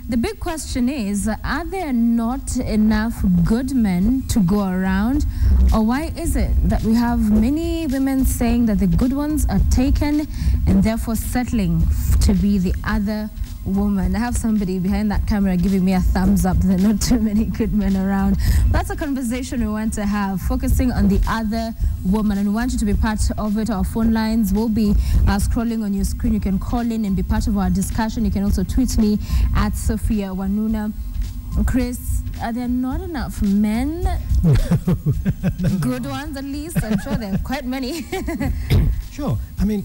the big question is, are there not enough good men to go around? Or why is it that we have many women saying that the good ones are taken and therefore settling to be the other woman? I have somebody behind that camera giving me a thumbs up. There are not too many good men around. That's a conversation we want to have, focusing on the other woman, and we want you to be part of it. Our phone lines will be scrolling on your screen. You can call in and be part of our discussion. You can also tweet me at Sophia, Wanuna. Chris, are there not enough men? Good ones, at least. I'm sure there are quite many. Sure. I mean,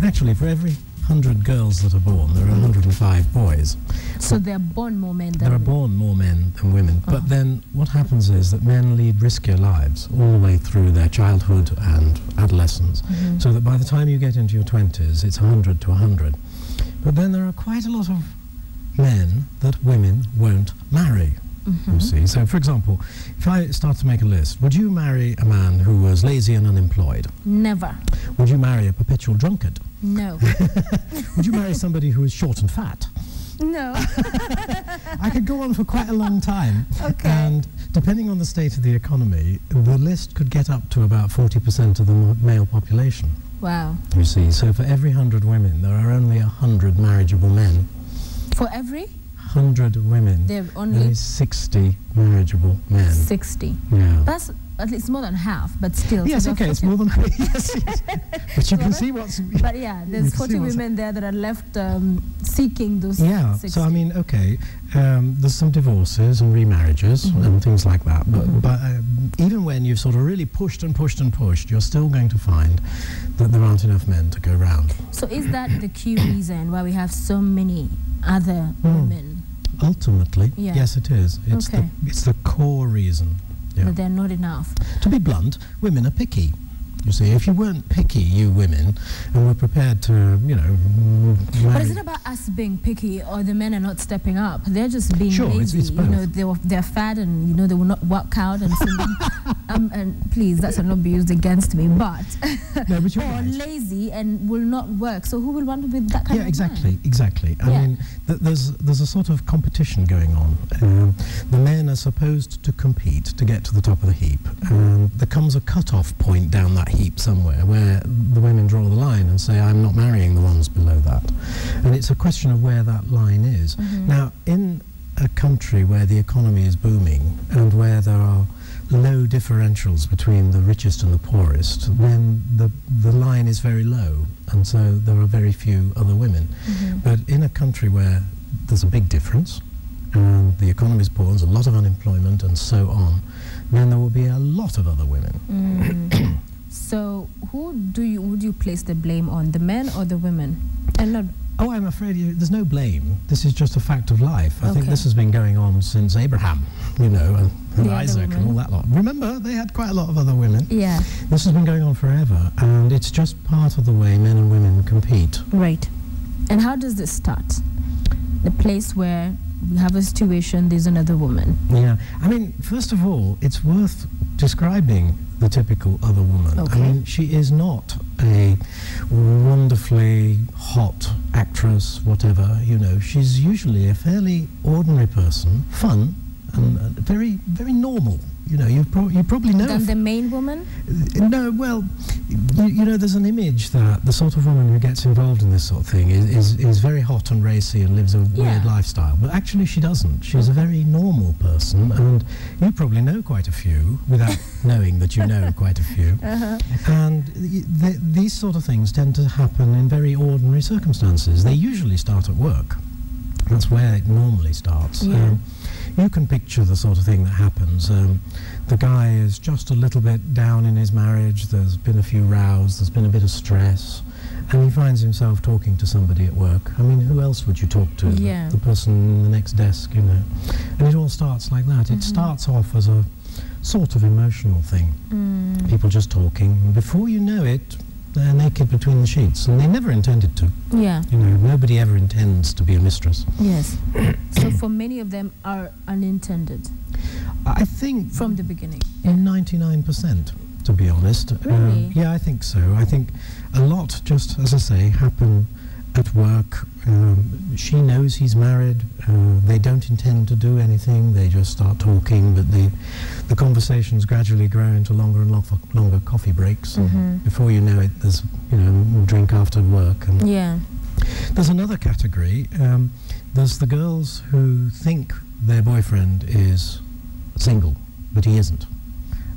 actually, for every 100 girls that are born, there are 105 boys. So they're born more men than women? There are born more men than women. Oh. But then what happens is that men lead riskier lives all the way through their childhood and adolescence. So that by the time you get into your 20s, it's 100 to 100. But then there are quite a lot of men that women won't marry. You see. So, for example, if I start to make a list, would you marry a man who was lazy and unemployed? Never. Would you marry a perpetual drunkard? No. Would you marry somebody who is short and fat? No. I could go on for quite a long time. Okay. And depending on the state of the economy, the list could get up to about 40% of the male population. Wow. You see. So for every 100 women, there are only 100 marriageable men. For every? 100 women, there is 60 marriageable men. 60. Yeah. That's at least more than half, but still. Yes, okay, it's more than half. Yes, yes. But you can see what's... But yeah, there's 40 women there that are left seeking those 60. So I mean, okay, there's some divorces and remarriages and things like that, but even when you've sort of really pushed and pushed and pushed, you're still going to find that there aren't enough men to go round. So is that the key reason why we have so many other women? Ultimately, yes, it is. It's the core reason. Yeah. But they're not enough. To be blunt, women are picky. You see, if you weren't picky, you women, and were prepared to, you know, marry. But is it about us being picky, or the men are not stepping up? They're just being lazy. It's both. You know, they're fat, and you know they will not work out, and and please, that should not be used against me. But no, but you're or right. lazy and will not work. So who will want to be that kind of man? Exactly. I mean, there's a sort of competition going on. The men are supposed to compete to get to the top of the heap, and there comes a cut-off point down that heap somewhere where the women draw the line and say, I'm not marrying the ones below that. And it's a question of where that line is. Now, in a country where the economy is booming and where there are low differentials between the richest and the poorest, then the line is very low, and so there are very few other women. But in a country where there's a big difference and the economy is poor, there's a lot of unemployment and so on, then there will be a lot of other women. So who would you place the blame on, the men or the women? And not Oh, I'm afraid there's no blame. This is just a fact of life. I think this has been going on since Abraham, you know, and Isaac and all that lot. Remember, they had quite a lot of other women. Yeah. This has been going on forever, and it's just part of the way men and women compete. Right. And how does this start? The place where we have a situation, there's another woman. Yeah. I mean, first of all, it's worth describing the typical other woman. Okay. I mean, she is not a wonderfully hot actress, whatever, you know. She's usually a fairly ordinary person, fun, and very, very normal. You know, you probably know. Than the main woman? No, well, you know, there's an image that the sort of woman who gets involved in this sort of thing is very hot and racy and lives a weird lifestyle. But actually she doesn't. She's a very normal person, and you probably know quite a few without knowing that you know quite a few. And these sort of things tend to happen in very ordinary circumstances. They usually start at work. That's where it normally starts. Yeah. You can picture the sort of thing that happens. The guy is just a little bit down in his marriage, there's been a few rows, there's been a bit of stress, and he finds himself talking to somebody at work. I mean, who else would you talk to? Yeah. The person in the next desk, you know. And it all starts like that. It starts off as a sort of emotional thing. People just talking, and before you know it, they're naked between the sheets, and they never intended to. Yeah. You know, nobody ever intends to be a mistress. Yes. So for many of them are unintended. I think from the beginning. 99%, to be honest. Really? Yeah, I think so. I think a lot, just as I say, happen at work, she knows he's married. They don't intend to do anything. They just start talking, but the conversations gradually grow into longer and longer coffee breaks. And before you know it, there's drink after work. And there's another category. There's the girls who think their boyfriend is single, but he isn't,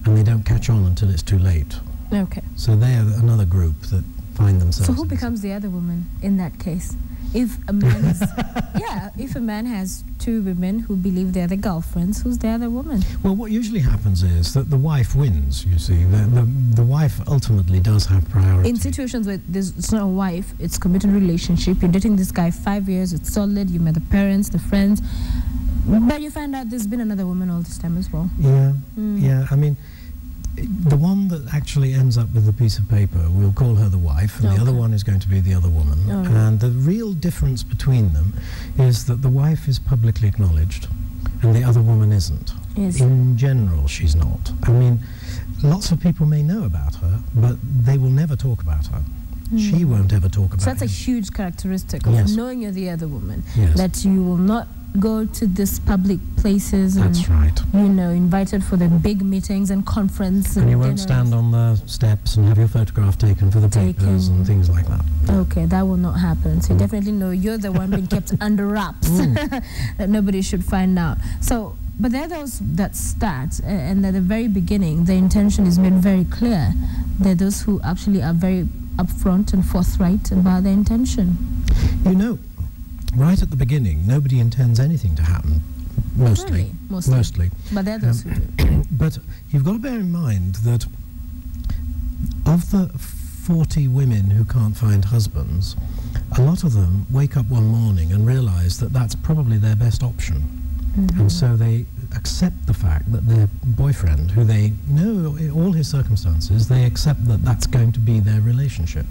and they don't catch on until it's too late. Okay. So they're another group that find themselves. So who becomes the other woman in that case? If a man is, if a man has two women who believe they're the girlfriends, who's the other woman? Well, what usually happens is that the wife wins, you see. The wife ultimately does have priority. In situations where it's not a wife, it's a committed relationship, you're dating this guy 5 years, it's solid, you met the parents, the friends, but you find out there's been another woman all this time as well. Yeah, I mean, the one that actually ends up with the piece of paper, we'll call her the wife, and the other one is going to be the other woman. And the real difference between them is that the wife is publicly acknowledged and the other woman isn't. In general, she's not. I mean, lots of people may know about her, but they will never talk about her. She won't ever talk about her. So that's a huge characteristic of knowing you're the other woman, that you will not go to these public places and, invited for the big meetings and conference and you won't stand on the steps and have your photograph taken for the papers and things like that. Okay, that will not happen. So you definitely know you're the one being kept under wraps that nobody should find out. So, but there are those that start and at the very beginning the intention is made very clear. There are those who actually are very upfront and forthright about their intention. Right at the beginning, nobody intends anything to happen, mostly. But there are those who do. But you've got to bear in mind that of the 40 women who can't find husbands, a lot of them wake up one morning and realise that that's probably their best option. And so they accept the fact that their boyfriend, who they know all his circumstances, they accept that that's going to be their relationship.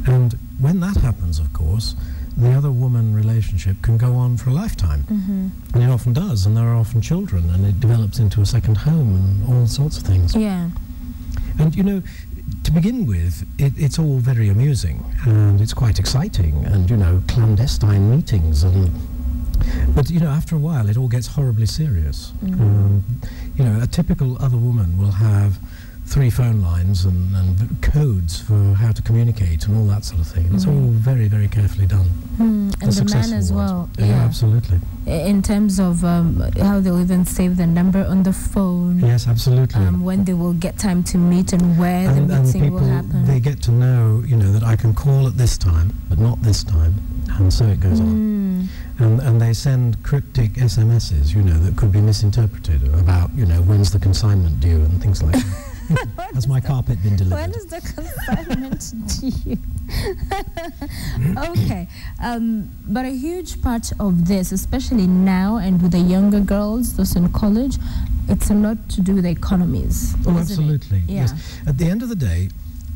And when that happens, of course, the other woman relationship can go on for a lifetime. And it often does, and there are often children, and it develops into a second home and all sorts of things. Yeah. And to begin with, it's all very amusing, and it's quite exciting, and clandestine meetings, but after a while it all gets horribly serious. A typical other woman will have 3 phone lines and codes for how to communicate and all that sort of thing. It's all very, very carefully done. And the man as well. Yeah, absolutely. In terms of how they'll even save the number on the phone. Yes, absolutely. When they will get time to meet and where the meeting will happen. They get to know, that I can call at this time, but not this time. And so it goes on. And they send cryptic SMSs, that could be misinterpreted about, when's the consignment due and things like that. Has my carpet been delivered? When is the consignment due? Okay. But a huge part of this, especially now and with the younger girls, those in college, it's a lot to do with the economies. Oh, absolutely. Yes. At the end of the day,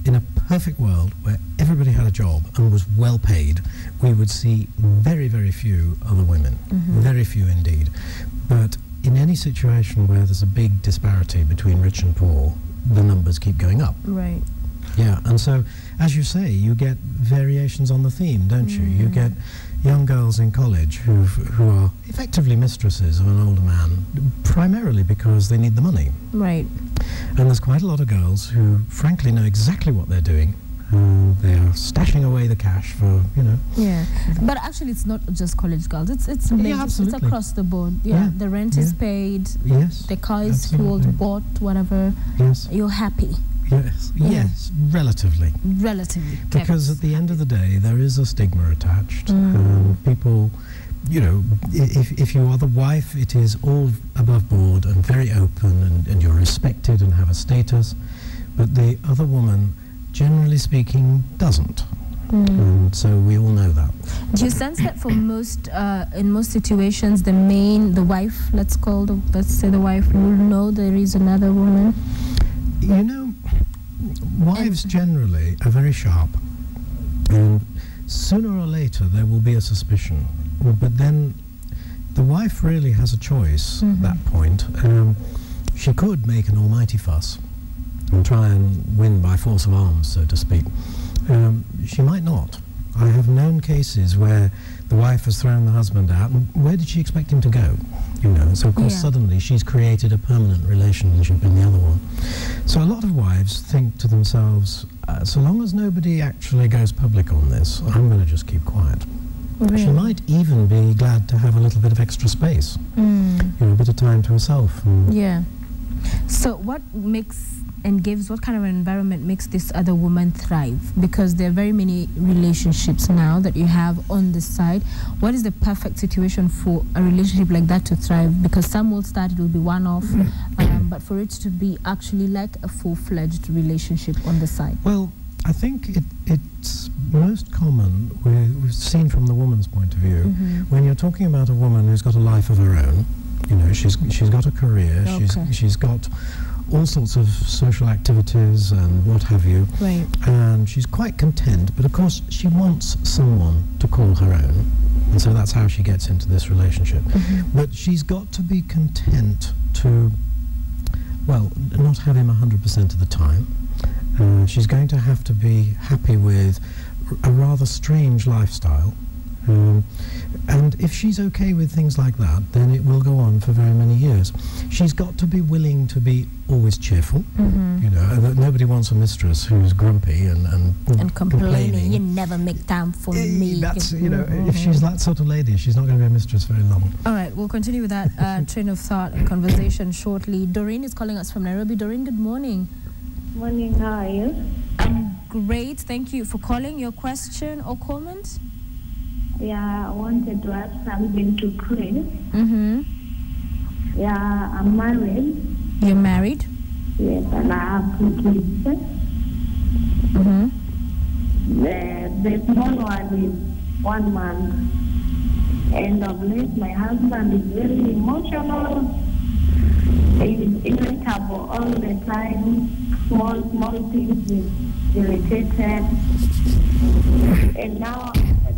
in a perfect world where everybody had a job and was well paid, we would see very, very few other women. Very few indeed. But in any situation where there's a big disparity between rich and poor, the numbers keep going up. Right. Yeah, and so, as you say, you get variations on the theme, don't you? You get young girls in college who are effectively mistresses of an older man, primarily because they need the money. Right. And there's quite a lot of girls who, frankly, know exactly what they're doing. They are stashing away the cash for, Yeah, but actually it's not just college girls. It's across the board. Yeah, the rent is paid. Yes. The car is fueled, bought, whatever. Yes. You're happy. Yes, relatively. Because at the end of the day, there is a stigma attached. People, if you are the wife, it is all above board and very open, and you're respected and have a status. But the other woman, generally speaking, doesn't. And so we all know that. Do you sense that for most, in most situations, the wife, let's say the wife, will know there is another woman? Wives generally are very sharp, and sooner or later there will be a suspicion. But then the wife really has a choice at that point. She could make an almighty fuss and try and win by force of arms, so to speak. She might not. I have known cases where the wife has thrown the husband out, and where did she expect him to go? You know, so of course suddenly she's created a permanent relationship in the other one. So a lot of wives think to themselves, so long as nobody actually goes public on this, I'm going to just keep quiet. Really? She might even be glad to have a little bit of extra space, you know, a bit of time to herself. Yeah. So what makes and gives, what kind of an environment makes this other woman thrive? Because there are very many relationships now that you have on the side. What is the perfect situation for a relationship like that to thrive? Because some will start, it will be one-off, but for it to be actually like a full-fledged relationship on the side. Well, I think it's most common, we've seen from the woman's point of view, when you're talking about a woman who's got a life of her own, you know, she's got a career, she's got all sorts of social activities and what have you, and she's quite content, but of course she wants someone to call her own, and so that's how she gets into this relationship. But she's got to be content to, well, not have him 100% of the time. She's going to have to be happy with a rather strange lifestyle. And if she's okay with things like that, then it will go on for very many years. She's got to be willing to be always cheerful. You know, nobody wants a mistress who's grumpy and complaining. You never make time for me. That's, you know, if she's that sort of lady, she's not going to be a mistress very long. All right, we'll continue with that train of thought and conversation shortly. Doreen is calling us from Nairobi. Doreen, good morning. Morning, how are you? I'm great. Thank you for calling. Your question or comment? Yeah, I wanted to ask something to Chris. Yeah, I'm married. You're married? Yes, and I have 2 kids. The small one is 1 month. And of late, my husband is very emotional. He's irritable all the time. Small things is irritated. And now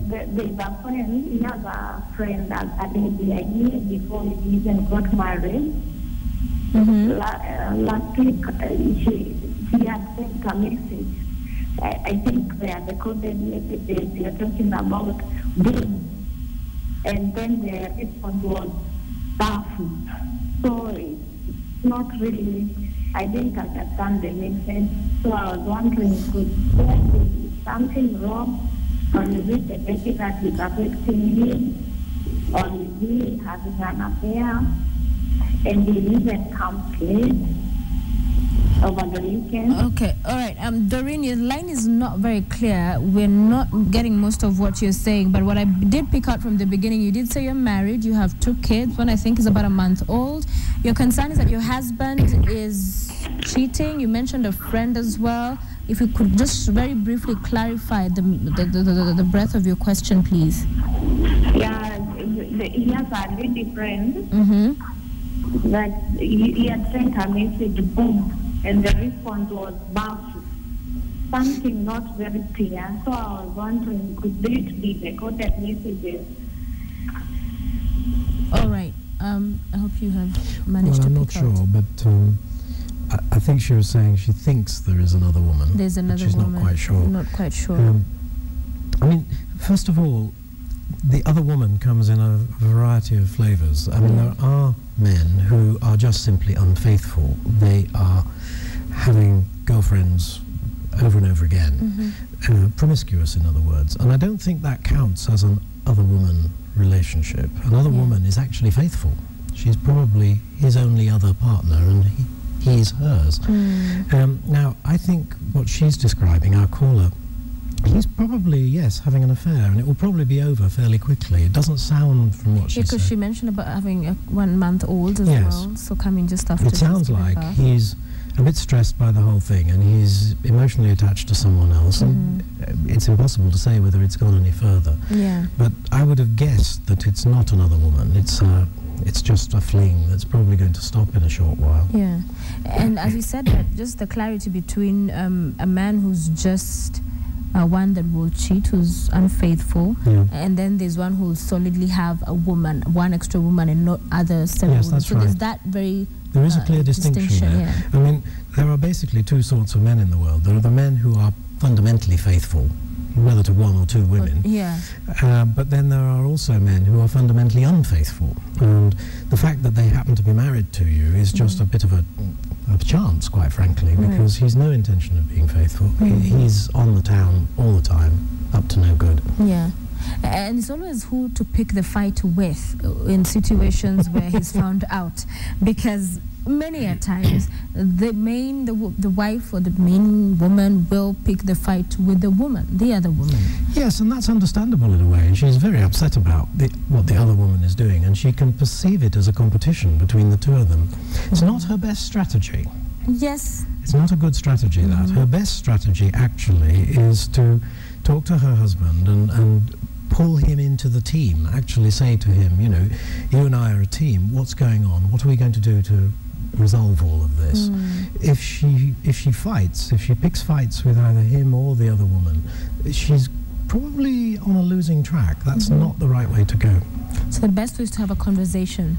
there's a friend, he has a friend, a lady I knew before he even got married. Last week, she had sent a message. I think they are the coded messages they are talking about them. And then the response was powerful. So it's not really, I didn't understand the message. So I was wondering, could there be something wrong? Or is it the baby that is affecting him? Or is he having an affair? And he even comes late over the weekend. Okay, all right. Doreen, your line is not very clear. We're not getting most of what you're saying. But what I did pick out from the beginning, you did say you're married. You have 2 kids. One I think is about a month old. Your concern is that your husband is cheating. You mentioned a friend as well. If you could just very briefly clarify the breadth of your question, please. Yeah, he has a lady friend that he had sent a message, boom, and the response was baffled. Something not very clear. So I was wondering, could it be the coded messages? All right. I hope you have managed to pick out. Well, I'm not sure, but I think she was saying she thinks there is another woman. There's another woman. She's not quite sure. Not quite sure. I mean, first of all, the other woman comes in a variety of flavors. I mean, there are men who are just simply unfaithful. They are having girlfriends over and over again, promiscuous, in other words. And I don't think that counts as an other woman relationship. Another woman is actually faithful. She's probably his only other partner, and he's hers. Now, I think what she's describing, our caller, he's probably, yes, having an affair, and it will probably be over fairly quickly. It doesn't sound from what she said. Because she mentioned about having a 1 month old as well, so coming just after. It sounds like he's a bit stressed by the whole thing, and he's emotionally attached to someone else, and it's impossible to say whether it's gone any further. But I would have guessed that it's not another woman. It's just a fling that's probably going to stop in a short while. And as you said, that just the clarity between a man who's just one that will cheat, who's unfaithful, and then there's one who will solidly have a woman, one extra woman, and not other several women. That's so there's that very there is a clear distinction there. I mean, there are basically 2 sorts of men in the world. There are the men who are fundamentally faithful, whether to one or two women. Yeah. But then there are also men who are fundamentally unfaithful. And the fact that they happen to be married to you is just a bit of a chance, quite frankly, because he's no intention of being faithful. He's on the town all the time, up to no good. Yeah. And it's always who to pick the fight with in situations where he's found out, because many a times the wife or the main woman will pick the fight with the other woman. Yes, and that's understandable in a way. She's very upset about what the other woman is doing, and she can perceive it as a competition between the two of them. It's not her best strategy. Yes. It's not a good strategy, that. Her best strategy, actually, is to talk to her husband and pull him into the team. Actually say to him, you know, you and I are a team. What's going on? What are we going to do to resolve all of this? If she fights, if she picks fights with either him or the other woman, she's probably on a losing track. That's not the right way to go. So the best way is to have a conversation.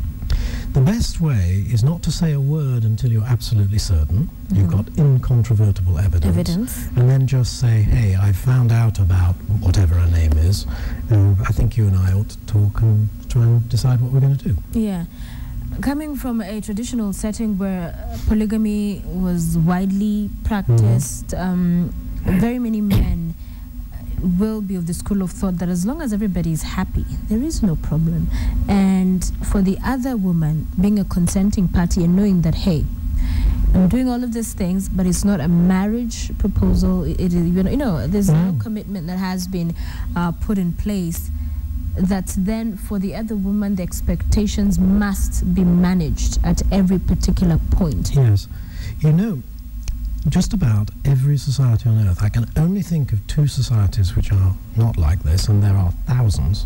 The best way is not to say a word until you're absolutely certain. You've got incontrovertible evidence. And then just say, hey, I found out about whatever her name is. I think you and I ought to talk and try and decide what we're going to do. Yeah. Coming from a traditional setting where polygamy was widely practiced, very many men will be of the school of thought that as long as everybody is happy, there is no problem. And for the other woman, being a consenting party and knowing that, hey, I'm doing all of these things, but it's not a marriage proposal. It is, you know, there's no commitment that has been put in place. That then for the other woman, the expectations must be managed at every particular point. Yes. You know, just about every society on earth, I can only think of two societies which are not like this, and there are thousands.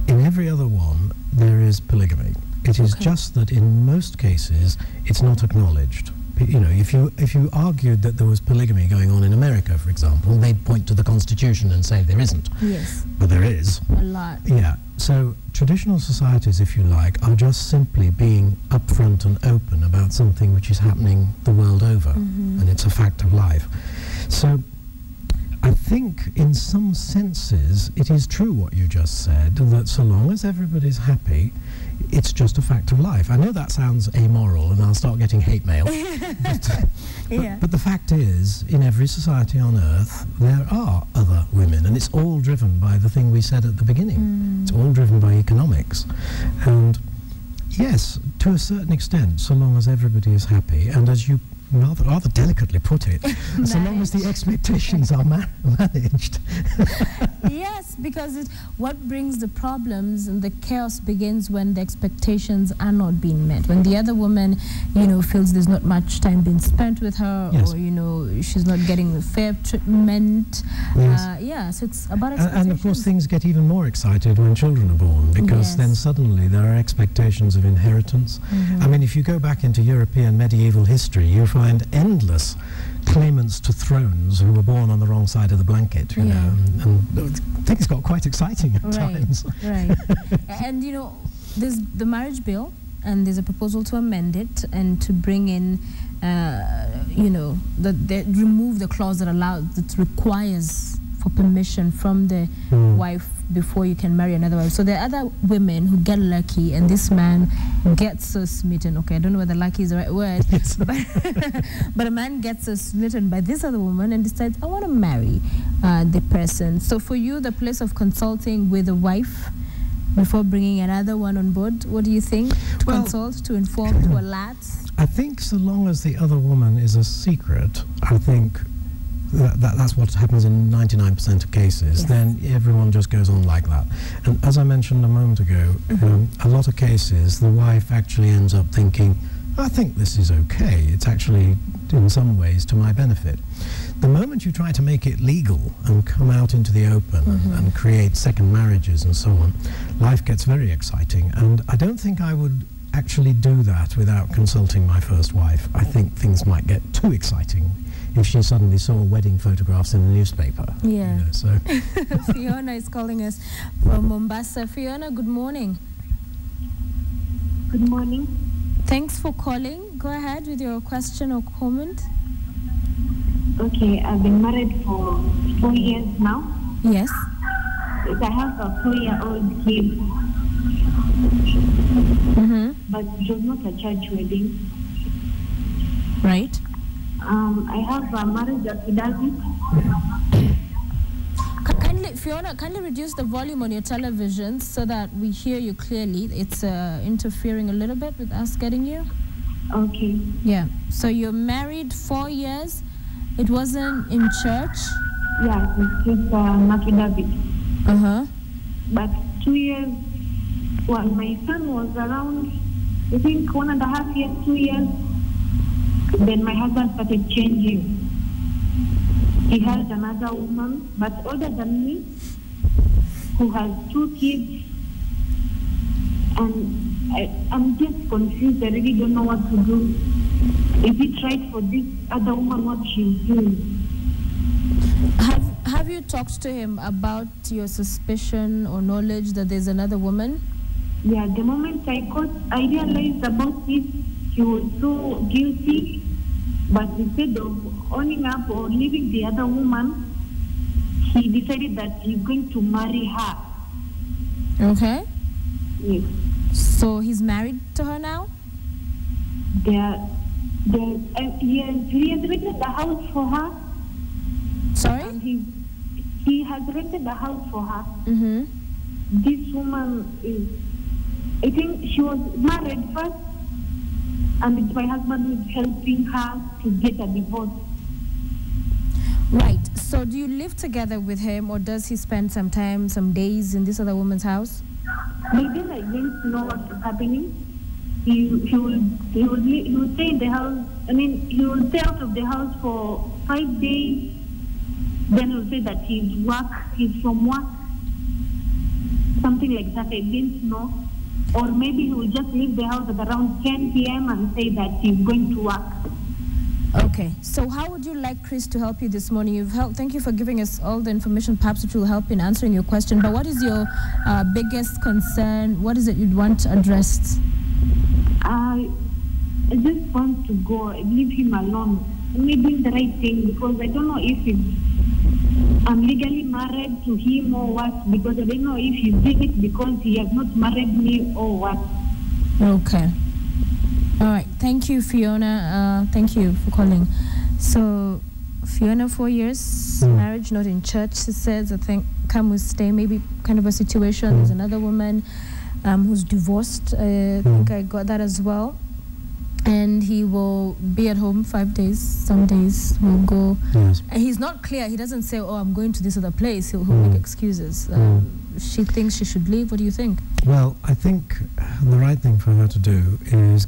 In every other one, there is polygamy. It is just that in most cases, it's not acknowledged. You know, if you argued that there was polygamy going on in America, for example, they'd point to the Constitution and say there isn't. Yes. But there is. A lot. Yeah. So traditional societies, if you like, are just simply being upfront and open about something which is happening the world over, and it's a fact of life. So I think in some senses it is true what you just said, that so long as everybody's happy, it's just a fact of life. I know that sounds amoral and I'll start getting hate mail, but the fact is, in every society on earth, there are other women, and it's all driven by the thing we said at the beginning. It's all driven by economics. And yes, to a certain extent, so long as everybody is happy, and as you rather delicately put it, so long as the expectations are managed. Yes, because what brings the problems and the chaos begins when the expectations are not being met. When the other woman, you know, feels there's not much time being spent with her, or, you know, she's not getting fair treatment. So it's about expectations. And of course, things get even more excited when children are born, because then suddenly there are expectations of inheritance. I mean, if you go back into European medieval history, you find endless claimants to thrones who were born on the wrong side of the blanket, you know, and things got quite exciting at times. Right. And, you know, there's the marriage bill, and there's a proposal to amend it and to bring in, you know, remove the clause that requires for permission from the wife before you can marry another wife. So there are other women who get lucky, and this man gets so smitten. Okay, I don't know whether lucky is the right word, but a man gets so smitten by this other woman and decides, I want to marry the person. So for you, the place of consulting with a wife before bringing another one on board, what do you think? To consult, to inform, to alert? I think so long as the other woman is a secret, I think that's what happens in 99% of cases. Then everyone just goes on like that. And as I mentioned a moment ago, a lot of cases, the wife actually ends up thinking, I think this is okay. It's actually, in some ways, to my benefit. The moment you try to make it legal and come out into the open and create second marriages and so on, life gets very exciting. And I don't think I would actually do that without consulting my first wife. I think things might get too exciting if she suddenly saw wedding photographs in the newspaper. Yeah. You know, so. Fiona is calling us from Mombasa. Fiona, good morning. Good morning. Thanks for calling. Go ahead with your question or comment. Okay, I've been married for 4 years now. Yes. I have a 4-year-old kid, but it was not a church wedding. Right. I have a marriage at Fidelity. Fiona, kindly reduce the volume on your television so that we hear you clearly. It's interfering a little bit with us getting you. Okay. Yeah. So you're married 4 years. It wasn't in church? Yeah, it's David. But 2 years, well, my son was around, I think 1.5 years, 2 years. Then my husband started changing. He had another woman, but older than me, who has 2 kids. And I'm just confused. I really don't know what to do. Is it right for this other woman what she's doing? Have you talked to him about your suspicion or knowledge that there's another woman? Yeah, the moment I realized about it, he was so guilty. But instead of owning up or leaving the other woman, he decided that he's going to marry her. Okay. Yes. So he's married to her now? He has rented the house for her. Sorry? And he has rented the house for her. This woman is, I think she was married first, and it's my husband who's helping her to get a divorce. Right. So do you live together with him, or does he spend some time, some days in this other woman's house? Maybe I didn't know what was happening. He will stay in the house. I mean, he will stay out of the house for 5 days. Then he'll say that he's from work. Something like that. I didn't know. Or maybe he will just leave the house at around 10 p.m. and say that he's going to work. Okay. So how would you like Chris to help you this morning? Thank you for giving us all the information. Perhaps it will help in answering your question. But what is your biggest concern? What is it you'd want addressed? I just want to go and leave him alone. Maybe the right thing, because I don't know if I'm legally married to him or what, because I don't know if he's doing it because he has not married me or what. Okay. All right. Thank you, Fiona. Thank you for calling. So, Fiona, 4 years, marriage, not in church, she says. I think come with stay, maybe kind of a situation. There's another woman who's divorced. I think I got that as well. And he will be at home 5 days. Some days will go. Yes. And he's not clear. He doesn't say, oh, I'm going to this other place. He'll make excuses. She thinks she should leave. What do you think? Well, I think the right thing for her to do is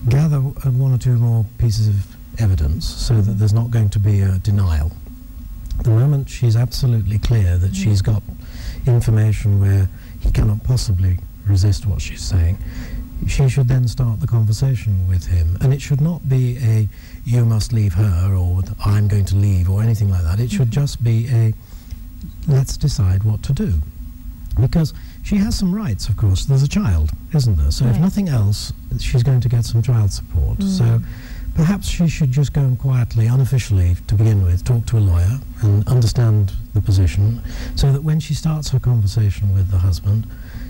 gather 1 or 2 more pieces of evidence so that there's not going to be a denial. At the moment, she's absolutely clear that she's got information where he cannot possibly resist what she's saying. She should then start the conversation with him. And it should not be a, you must leave her, or I'm going to leave, or anything like that. It should just be a, let's decide what to do. Because she has some rights, of course. There's a child, isn't there? So if nothing else, she's going to get some child support. So perhaps she should just go and quietly, unofficially, to begin with, talk to a lawyer and understand the position, so that when she starts her conversation with the husband,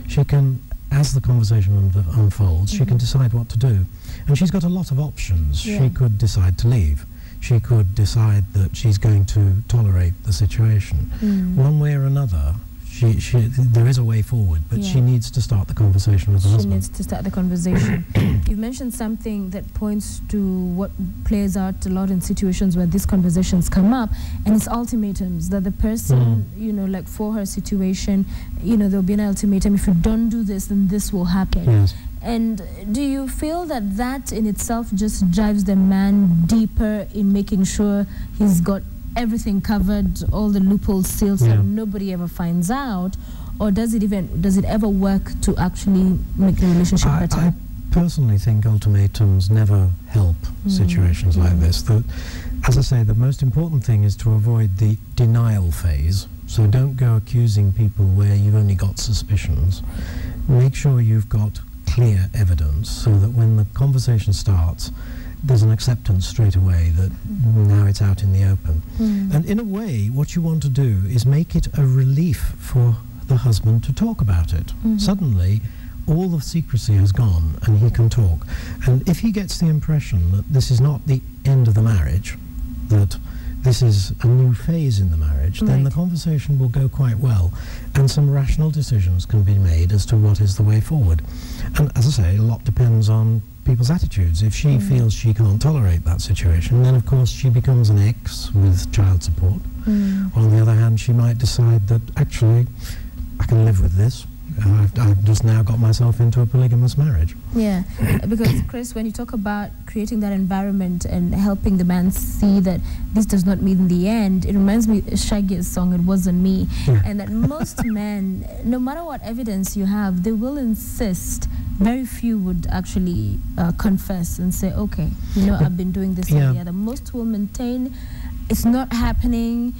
she can, as the conversation unfolds, she can decide what to do. And she's got a lot of options. Yeah. She could decide to leave. She could decide that she's going to tolerate the situation. One way or another, there is a way forward, but she needs to start the conversation with the husband. She needs to start the conversation. You mentioned something that points to what plays out a lot in situations where these conversations come up, and it's ultimatums, that the person, you know, like for her situation, you know, there'll be an ultimatum. If you don't do this, then this will happen. Yes. And do you feel that that in itself just drives the man deeper in making sure he's got everything covered, all the loopholes sealed, so nobody ever finds out? Or does it ever work to actually make the relationship better? I personally think ultimatums never help situations like this. As I say, the most important thing is to avoid the denial phase. So don't go accusing people where you've only got suspicions. Make sure you've got clear evidence, so that when the conversation starts, there's an acceptance straight away that now it's out in the open. And in a way, what you want to do is make it a relief for the husband to talk about it. Suddenly, all the secrecy has gone and he can talk. And if he gets the impression that this is not the end of the marriage, that this is a new phase in the marriage, then the conversation will go quite well, and some rational decisions can be made as to what is the way forward. And as I say, a lot depends on people's attitudes. If she feels she can't tolerate that situation, then of course she becomes an ex with child support. On the other hand, she might decide that actually I can live with this. I've just now got myself into a polygamous marriage. Yeah, because Chris, when you talk about creating that environment and helping the man see that this does not mean the end, it reminds me of Shaggy's song, It Wasn't Me, and that most men, no matter what evidence you have, they will insist. Very few would actually confess and say, okay, you know, I've been doing this and the other. Most will maintain it's not happening.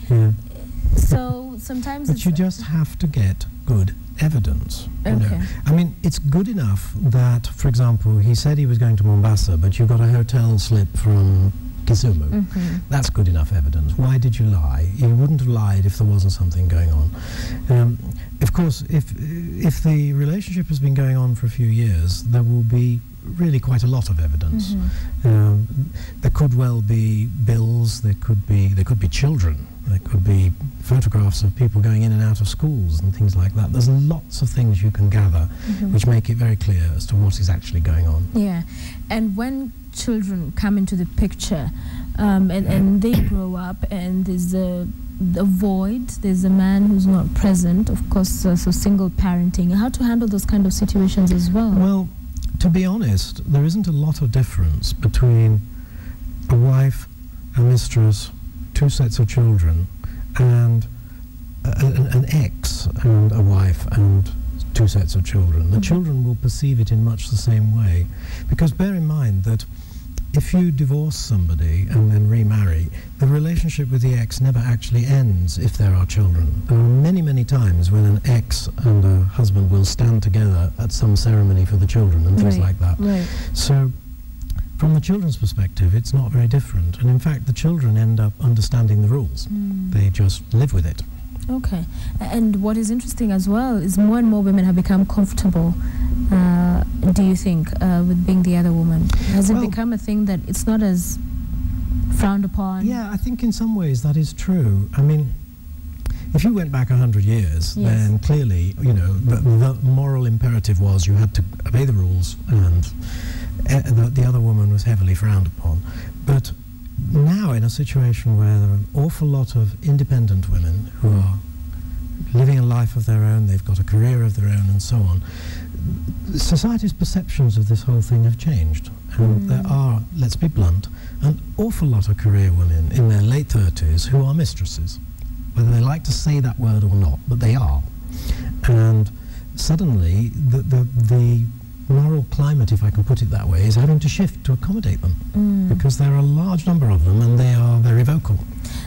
So sometimes but you just have to get good evidence. You know? I mean, it's good enough that, for example, he said he was going to Mombasa, but you got a hotel slip from Kisumu. That's good enough evidence. Why did you lie? You wouldn't have lied if there wasn't something going on. Of course, if the relationship has been going on for a few years, there will be really quite a lot of evidence. There could well be bills. There could be children. There could be photographs of people going in and out of schools and things like that. There's lots of things you can gather which make it very clear as to what is actually going on. Yeah, and when children come into the picture and they grow up and there's a void, there's a man who's not present, of course, so single parenting, how to handle those kind of situations as well? Well, to be honest, there isn't a lot of difference between a wife, a mistress, two sets of children, and an ex and a wife and two sets of children. The children will perceive it in much the same way, because bear in mind that if you divorce somebody and then remarry, the relationship with the ex never actually ends if there are children. There are many, many times when an ex and a husband will stand together at some ceremony for the children and things like that. So from the children's perspective, it's not very different. And in fact, the children end up understanding the rules. They just live with it. Okay. And what is interesting as well is more and more women have become comfortable, do you think, with being the other woman? Has it become a thing that it's not as frowned upon? Yeah, I think in some ways that is true. I mean, if you went back 100 years, then clearly, you know, the moral imperative was you had to obey the rules, and the other woman was heavily frowned upon. But now in a situation where there are an awful lot of independent women who are living a life of their own, they've got a career of their own and so on, society's perceptions of this whole thing have changed. And there are, let's be blunt, an awful lot of career women in their late 30s who are mistresses, whether they like to say that word or not, but they are. And suddenly the moral climate, if I can put it that way, is having to shift to accommodate them, because there are a large number of them and they are very vocal.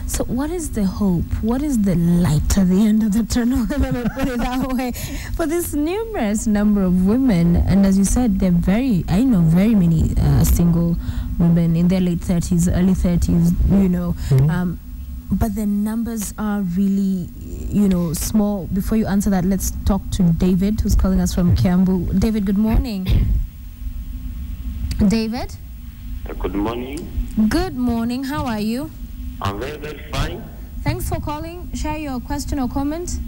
So what is the hope? What is the light at the end of the tunnel, if I may put it that way, for this numerous number of women? And as you said, I know very many single women in their late 30s, early 30s, you know, but the numbers are really, you know, small. Before you answer that, let's talk to David, who's calling us from Kiambu. David, good morning. David? Good morning. Good morning. How are you? I'm very, very fine. Thanks for calling. Share your question or comment.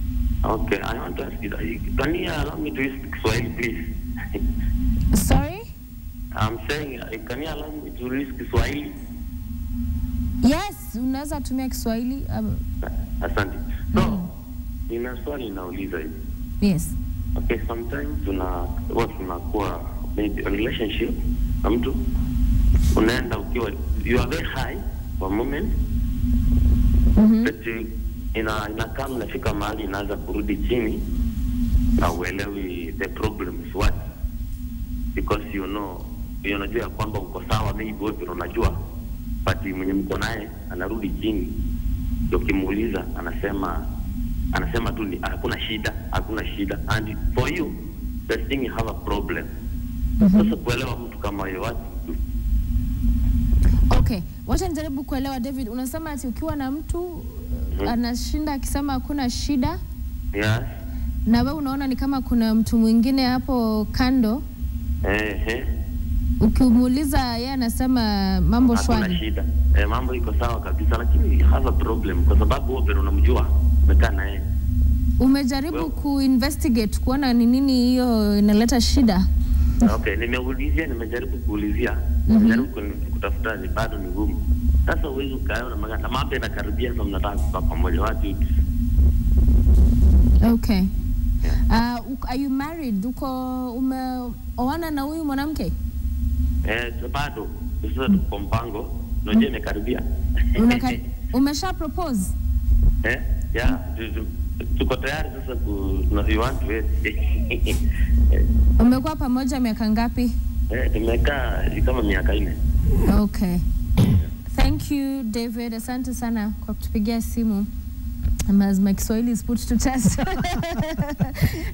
Okay, I want to ask you, can you allow me to speak Swahili, please? Sorry? I'm saying, can you allow me to speak Swahili? Yes, unaweza tumia Kiswahili. Asante. So, nina swali nauliza hivi. Yes. Okay, sometimes tunakuwa maybe a relationship na mtu, unaenda ukiwa, you are very high for a moment, but inakaa mnafika mahali inaanza kurudi chini na uelewi the problem is what, because you know, unajua kwamba uko sawa, maybe wewe unajua, but mwenye mko naye anarudi chini, ndio kimuuliza anasema tu hakuna shida, and for you the thing you have a problem. Sasa kuelewa mtu kama yeye watu Okay, wacha nijaribu kuelewa David. Unasema ati ukiwa na mtu anashinda akisema hakuna shida? Yes. Na wewe unaona ni kama kuna mtu mwingine hapo kando? Ukimuuliza yeye anasema mambo shwari. Hakuna shida. Mambo iko sawa kabisa, lakini has a problem kwa sababu wewe unamjua, umekaa naye. Umejaribu kuinvestigate kuona ni nini hiyo inaleta shida? Okay, nimejaribu kuulizia. Nimejaribu kutafuta, ni bado ni ngumu. Sasa uwezo kaona na mambo yanakaribia, sasa mnataka kukaa pamoja watu. Okay. Are you married? Uko umeoana na huyu mwanamke? Bado. Sasa tuko mpango, unajua imekaribia. Umesha propose? Yeah, tuko tayari sasa you want to wait. Umekuwa pamoja miaka ngapi? Tumekaa kama miaka 4. Okay. Thank you David, asante sana kwa kutupigia simu. As my Kiswahili is put to test.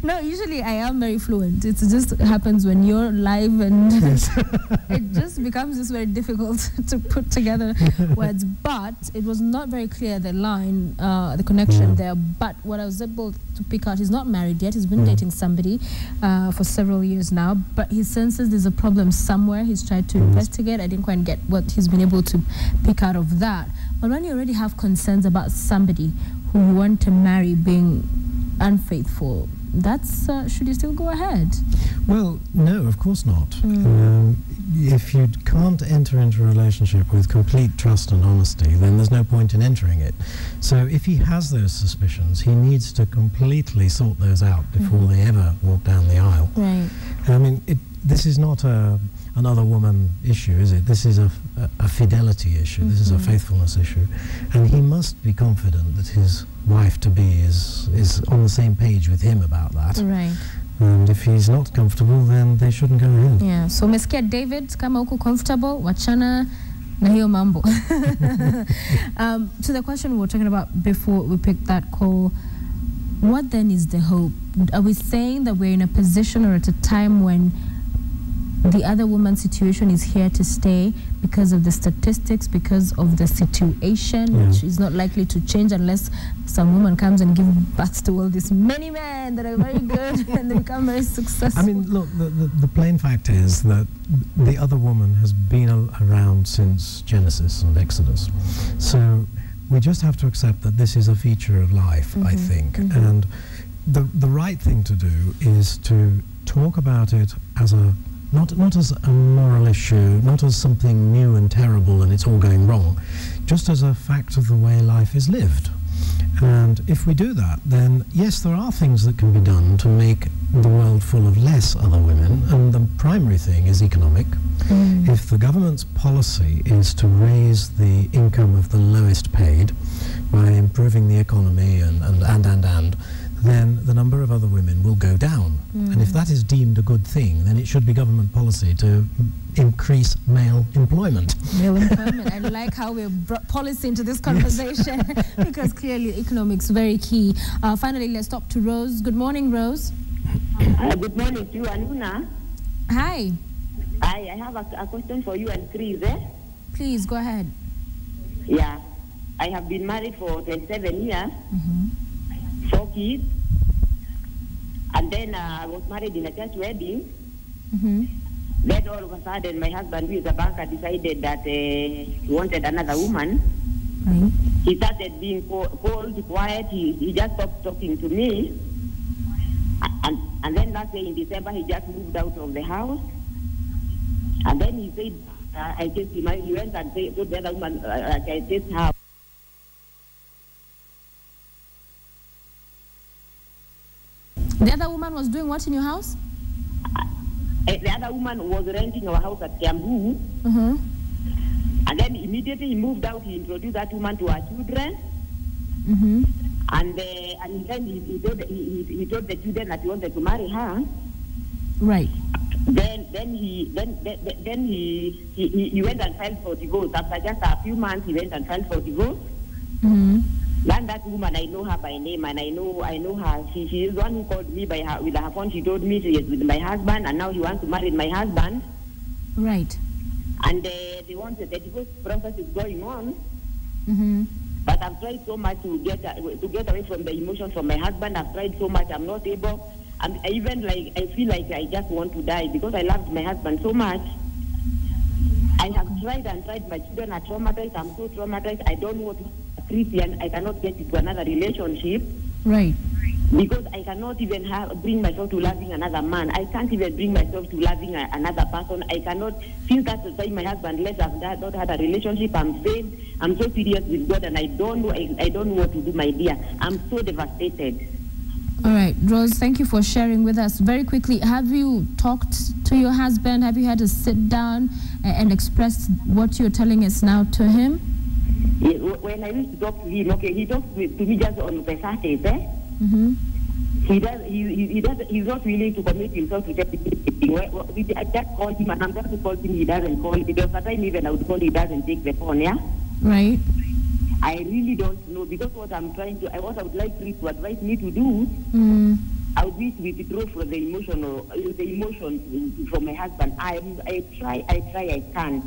No, usually I am very fluent. It just happens when you're live and it just becomes just very difficult to put together words. But it was not very clear, the line, the connection there. But what I was able to pick out, he's not married yet. He's been dating somebody for several years now. But he senses there's a problem somewhere. He's tried to investigate. I didn't quite get what he's been able to pick out of that. But when you already have concerns about somebody who you want to marry being unfaithful, that's should you still go ahead? Well, no, of course not. If you can't enter into a relationship with complete trust and honesty, then there's no point in entering it. So if he has those suspicions, he needs to completely sort those out before they ever walk down the aisle. Right. I mean, this is not another woman issue, is it? This is a fidelity issue. This is a faithfulness issue. And he must be confident that his wife-to-be is on the same page with him about that. Right. And if he's not comfortable, then they shouldn't go ahead. Yeah, so umesikia David, kama uko comfortable, wachana na hiyo mambo. To the question we were talking about before we picked that call, what then is the hope? Are we saying that we're in a position or at a time when the other woman's situation is here to stay because of the statistics, because of the situation, which is not likely to change unless some woman comes and gives birth to all these many men that are very good and they become very successful? I mean, look, the plain fact is that the other woman has been around since Genesis and Exodus. So we just have to accept that this is a feature of life, I think. And the right thing to do is to talk about it as not as a moral issue, not as something new and terrible and it's all going wrong, just as a fact of the way life is lived. And if we do that, then yes, there are things that can be done to make the world full of less other women, and the primary thing is economic. If the government's policy is to raise the income of the lowest paid by improving the economy and then the number of other women will go down. And if that is deemed a good thing, then it should be government policy to increase male employment. Male employment. I like how we brought policy into this conversation because clearly economics very key. Finally, let's talk to Rose. Good morning, Rose. Good morning to you, Wanuna. Hi. I have a question for you and Chris. Please, go ahead. Yeah. I have been married for 27 years. 4 kids, and then I was married in a church wedding. Then all of a sudden, my husband, who is a banker, decided that he wanted another woman. Right. He started being cold, quiet. He just stopped talking to me. And then last day in December, he just moved out of the house. And then he said, I kissed him. He went and told the other woman, I kissed her. The other woman was doing what in your house? The other woman was renting our house at Kiambu. And then immediately he moved out, he introduced that woman to our children. And then he told the children that he wanted to marry her. Right. Then he went and filed for divorce. After just a few months, he went and filed for divorce. And that woman, I know her by name, and I know her. She is the one who called me with her phone. She told me she is with my husband, and now he wants to marry my husband. Right. And they want the divorce process is going on. Mm-hmm. But I've tried so much to get away from the emotions from my husband. I've tried so much. I'm not able. And I feel like I just want to die because I loved my husband so much. I have tried and tried. My children are traumatized. I'm so traumatized. I don't know what to Christian. I cannot get into another relationship. Right. Because I cannot even bring myself to loving another man. I can't even bring myself to loving another person. I cannot. Since that's the time my husband left, I've not had a relationship. I'm saved. I'm so serious with God, and I don't know what to do, my dear. I'm so devastated. All right, Rose, thank you for sharing with us. Very quickly, have you talked to your husband? Have you had to sit down and express what you're telling us now to him? Yeah, when I used to talk to him, okay, he talks to me just on the Saturdays, Mm-hmm. He's not willing to commit himself to anything. I just call him, and I'm just to call him, he doesn't call. Because at times even I would call, he doesn't take the phone, yeah? Right. I really don't know, because what I would like Chris to advise me to do, I would need to withdraw from the emotion from my husband. I try, I can't.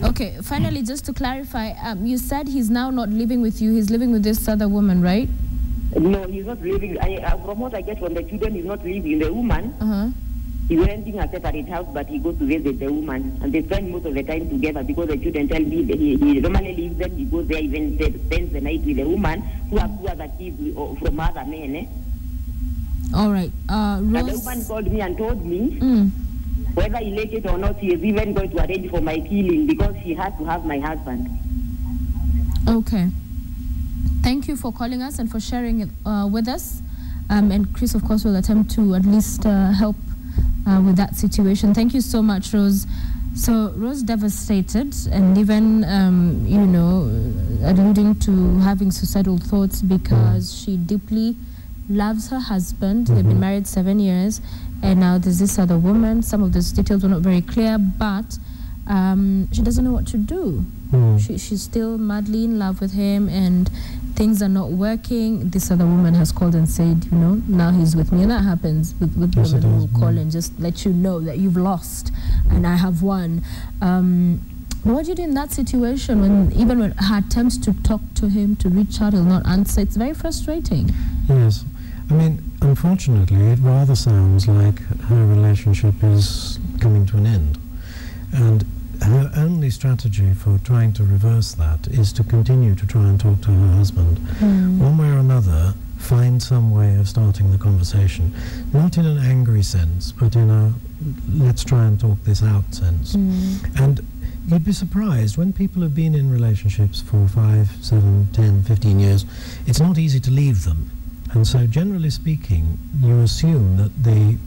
Okay, finally, just to clarify, you said he's now not living with you, he's living with this other woman, right? No, he's not living. From what I get from the children, he's not living. The woman, he's renting a separate house, but he goes to visit the woman, and they spend most of the time together because the children tell me that he normally lives there. He goes there, even spends the night with the woman who have two other kids from other men. Eh? All right. And the Rose... woman called me and told me whether he like it or not, he is even going to arrange for my killing because she has to have my husband. Okay. Thank you for calling us and for sharing it with us. And Chris, of course, will attempt to at least help with that situation. Thank you so much, Rose. So Rose devastated and even, alluding to having suicidal thoughts because she deeply loves her husband. They've been married 7 years, and now there's this other woman. Some of those details were not very clear, but she doesn't know what to do. She's still madly in love with him, and things are not working. This other woman has called and said, now he's with me. And that happens with women who call and just let you know that you've lost and I have won. What do you do in that situation when her attempts to talk to him, to reach out, he'll not answer? It's very frustrating. Yes. I mean, unfortunately, it rather sounds like her relationship is coming to an end. And her only strategy for trying to reverse that is to continue to try and talk to her husband. One way or another, find some way of starting the conversation. Not in an angry sense, but in a let's try and talk this out sense. And you'd be surprised, when people have been in relationships for 5, 7, 10, 15 years, it's not easy to leave them. And so generally speaking, you assume that the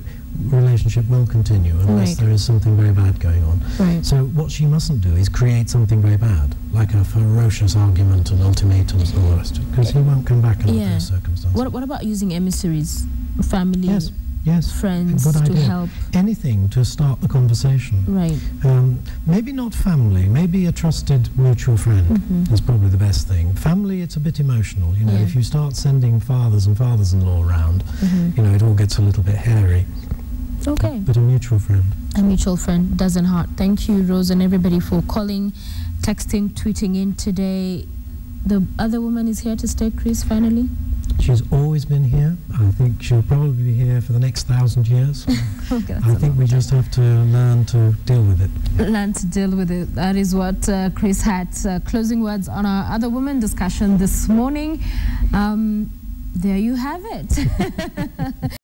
relationship will continue unless there is something very bad going on. So what she mustn't do is create something very bad, like a ferocious argument and ultimatums and all the rest of it, because he won't come back under those circumstances. What about using emissaries, family, friends to help? Anything to start the conversation. Right. Maybe not family, maybe a trusted mutual friend is probably the best thing. Family, it's a bit emotional. If you start sending fathers and fathers-in-law around, it all gets a little bit hairy. Okay. But a mutual friend. A mutual friend doesn't hurt. Thank you, Rose, and everybody for calling, texting, tweeting in today. The other woman is here to stay, Chris, finally? She's always been here. I think she'll probably be here for the next 1,000 years. Okay, I think we just have to learn to deal with it. Learn to deal with it. That is what Chris had. Closing words on our other woman discussion this morning. There you have it.